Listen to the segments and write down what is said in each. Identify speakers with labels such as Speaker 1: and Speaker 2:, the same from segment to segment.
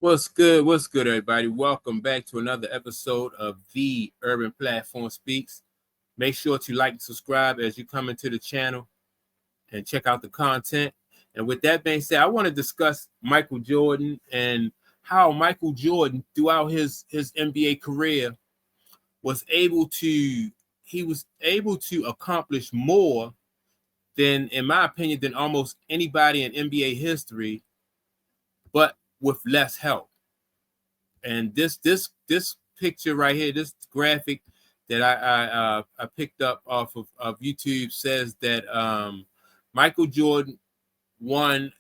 Speaker 1: What's good? What's good, everybody? Welcome back to another episode of the Urban Platform Speaks. Make sure to like and subscribe as you come into the channel and check out the content. And with that being said, I want to discuss Michael Jordan and how Michael Jordan, throughout his NBA career, was able to accomplish more than, in my opinion, than almost anybody in NBA history, but with less help. And this picture right here, this graphic that I picked up off of YouTube says that Michael Jordan won.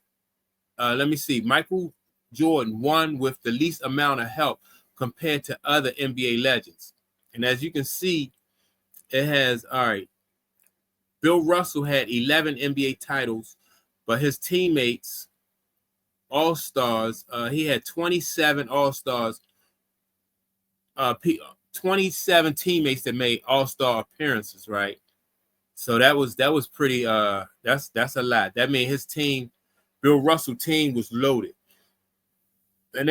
Speaker 1: Let me see. Michael Jordan won with the least amount of help compared to other NBA legends. And as you can see, it has all right. Bill Russell had 11 NBA titles, but his teammates, All Stars, he had 27 All Stars, 27 teammates that made All-Star appearances, right? So that was pretty that's a lot. That means his team, Bill Russell team, was loaded. And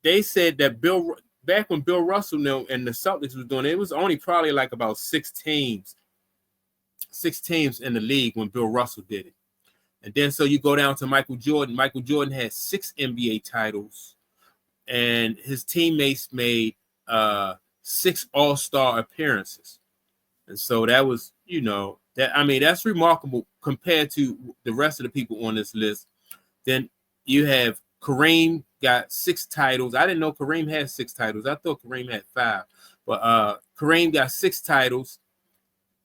Speaker 1: they said that back when Bill Russell and the Celtics was doing it, it was only probably like about six teams in the league when Bill Russell did it. And then so you go down to Michael Jordan. Michael Jordan had 6 NBA titles, and his teammates made 6 All-Star appearances. And so that was, that's remarkable compared to the rest of the people on this list. Then you have Kareem got 6 titles. I didn't know Kareem had 6 titles. I thought Kareem had 5. But Kareem got 6 titles,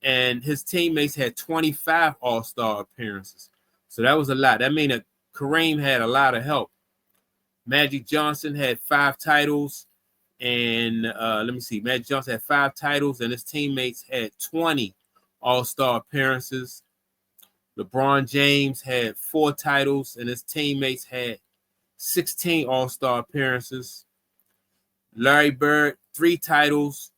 Speaker 1: and his teammates had 25 All-Star appearances. So that was a lot. That means that Kareem had a lot of help. Magic Johnson had 5 titles, and Magic Johnson had 5 titles, and his teammates had 20 All-Star appearances. LeBron James had 4 titles, and his teammates had 16 All-Star appearances. Larry Bird, 3 titles,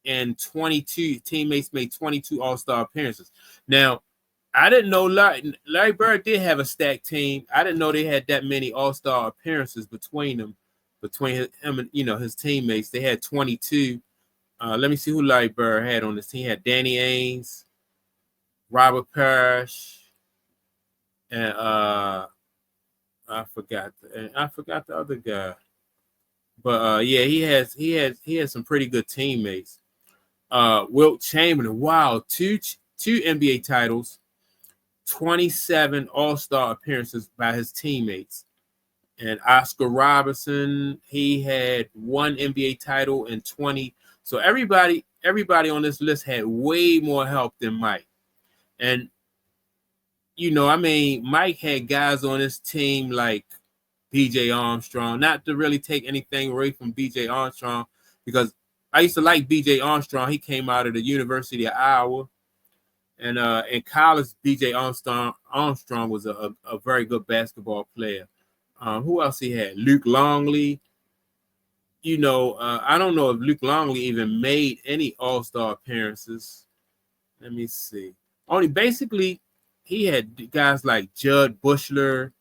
Speaker 1: and 22 teammates made 22 All-Star appearances. Now, I didn't know Larry Bird did have a stacked team. I didn't know they had that many All-Star appearances between him and his teammates. They had 22. Let me see who Larry Bird had on his team. He had Danny Ainge, Robert Parrish, and I forgot the other guy. But he had some pretty good teammates. Wilt Chamberlain, wow, two NBA titles, 27 All-Star appearances by his teammates. And Oscar Robertson, he had 1 NBA title and 20. So everybody on this list had way more help than Mike. And Mike had guys on his team like BJ Armstrong. Not to really take anything away from BJ Armstrong, because I used to like BJ Armstrong. He came out of the University of Iowa. And in college, BJ Armstrong was a very good basketball player. Who else he had? Luke Longley. I don't know if Luke Longley even made any All-Star appearances. Let me see. Only basically, he had guys like Judd Bushler.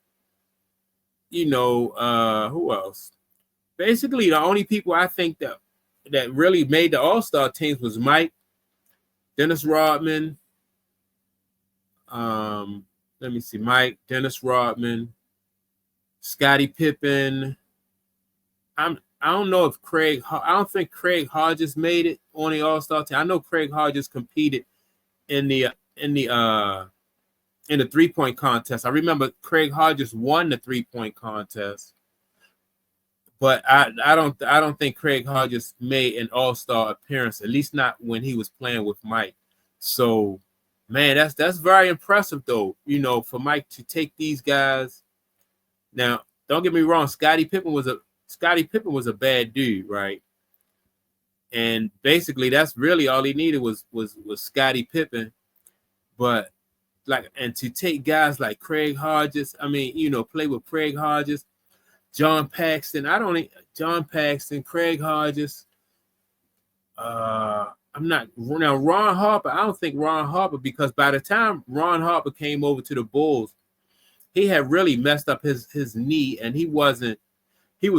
Speaker 1: Who else? Basically, the only people I think that really made the All-Star teams was Mike, Dennis Rodman. Let me see. Mike, Dennis Rodman, Scottie Pippen. I don't know if I don't think Craig Hodges made it on the All-Star team. I know Craig Hodges competed in the 3-point contest. I remember Craig Hodges won the 3-point contest. But I don't think Craig Hodges made an All-Star appearance, at least not when he was playing with Mike. So, man, that's very impressive though, for Mike to take these guys. Now, don't get me wrong, Scottie Pippen was a bad dude, right? And basically that's really all he needed was Scottie Pippen. But and to take guys like Craig Hodges, play with Craig Hodges, John Paxson, Craig Hodges. I'm not now Ron Harper. I don't think Ron Harper, because by the time Ron Harper came over to the Bulls, he had really messed up his knee, and he was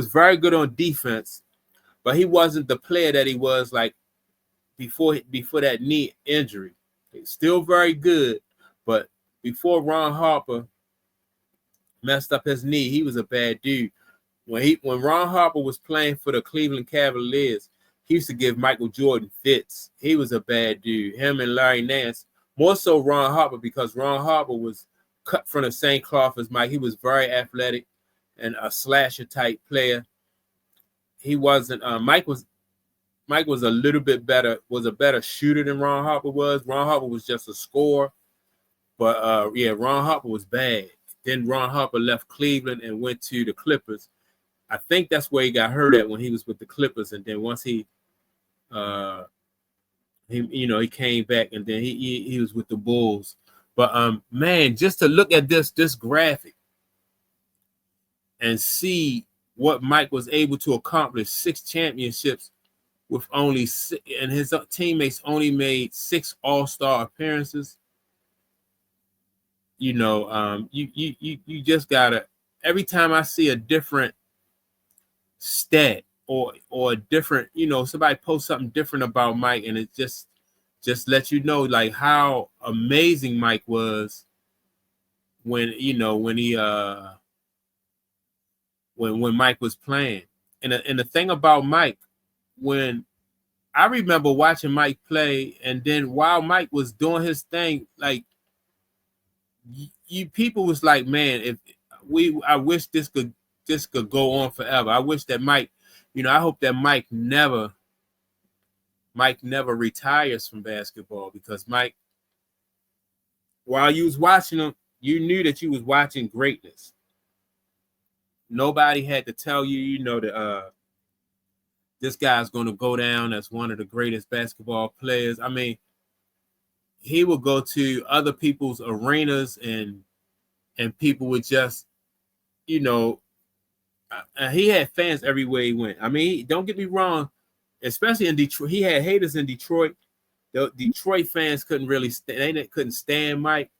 Speaker 1: very good on defense, but he wasn't the player that he was like before that knee injury. He's still very good, but before Ron Harper messed up his knee, he was a bad dude. When Ron Harper was playing for the Cleveland Cavaliers, he used to give Michael Jordan fits. He was a bad dude. Him and Larry Nance, more so Ron Harper, because Ron Harper was cut from the same cloth as Mike. He was very athletic and a slasher type player. He wasn't. Mike was a little bit better. Was a better shooter than Ron Harper was. Ron Harper was just a scorer, but Ron Harper was bad. Then Ron Harper left Cleveland and went to the Clippers. I think that's where he got hurt at, when he was with the Clippers, and then once he came back, and then he was with the Bulls. But man, just to look at this graphic and see what Mike was able to accomplish, 6 championships with only 6, and his teammates only made 6 All-Star appearances. You just gotta, every time I see a different stat or a different, somebody post something different about Mike, and it just lets you know like how amazing Mike was when Mike was playing. And the thing about Mike, when I remember watching Mike play, and then while Mike was doing his thing, like you people was like, man, I wish this could go on forever. I wish that Mike, I hope that Mike never retires from basketball, because Mike, while you was watching him, you knew that you was watching greatness. Nobody had to tell you, that this guy's going to go down as one of the greatest basketball players. I mean, he would go to other people's arenas, and people would just, and he had fans everywhere he went. I mean, don't get me wrong, especially in Detroit, he had haters in Detroit. The Detroit fans couldn't stand Mike,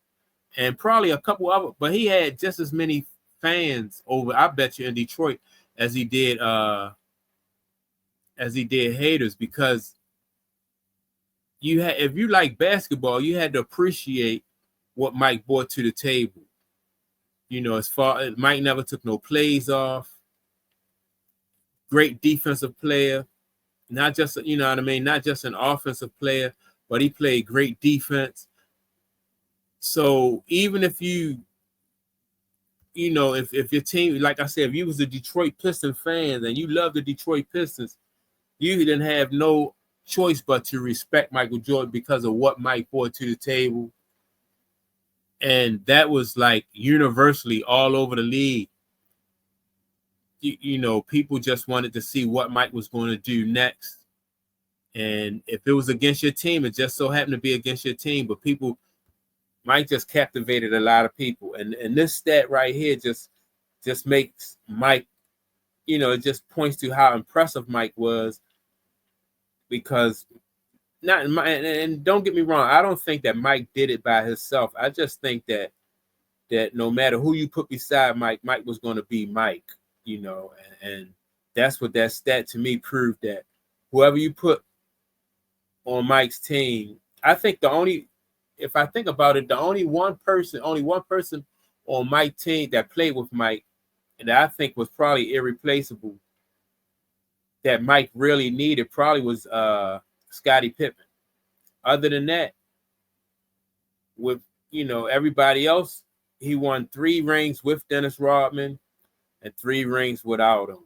Speaker 1: and probably a couple other, but he had just as many fans over, I bet you, in Detroit as he did haters, because if you like basketball, you had to appreciate what Mike brought to the table. As far as Mike never took no plays off. Great defensive player, not just, not just an offensive player, but he played great defense. So even if if your team, like I said, if you was a Detroit Pistons fan and you love the Detroit Pistons, you didn't have no choice but to respect Michael Jordan because of what Mike brought to the table. And that was like universally all over the league. People just wanted to see what Mike was going to do next. And if it was against your team, it just so happened to be against your team. But Mike just captivated a lot of people. And this stat right here just makes Mike, it just points to how impressive Mike was. Because and don't get me wrong, I don't think that Mike did it by himself. I just think that no matter who you put beside Mike was going to be Mike, and that's what that stat to me proved, that whoever you put on Mike's team, I think if I think about it, the only one person on Mike's team that played with Mike, and that I think was probably irreplaceable, that Mike really needed, probably was Scottie Pippen. Other than that, with everybody else, he won 3 rings with Dennis Rodman and 3 rings without him.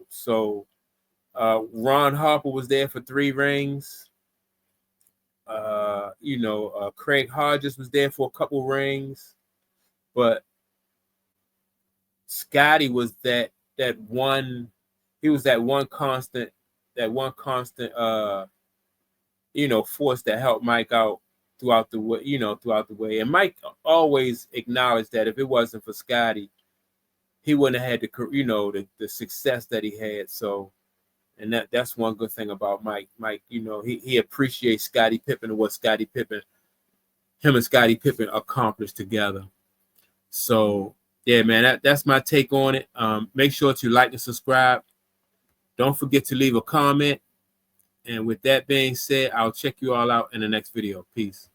Speaker 1: So Ron Harper was there for 3 rings. Craig Hodges was there for a couple rings, but Scottie was that one. He was that one constant, force that helped Mike out throughout the way. And Mike always acknowledged that if it wasn't for Scottie, he wouldn't have had the success that he had. So, and that's one good thing about Mike. Mike, he appreciates Scottie Pippen and what him and Scottie Pippen accomplished together. So yeah, man, that's my take on it. Make sure to like and subscribe. Don't forget to leave a comment. And with that being said, I'll check you all out in the next video. Peace.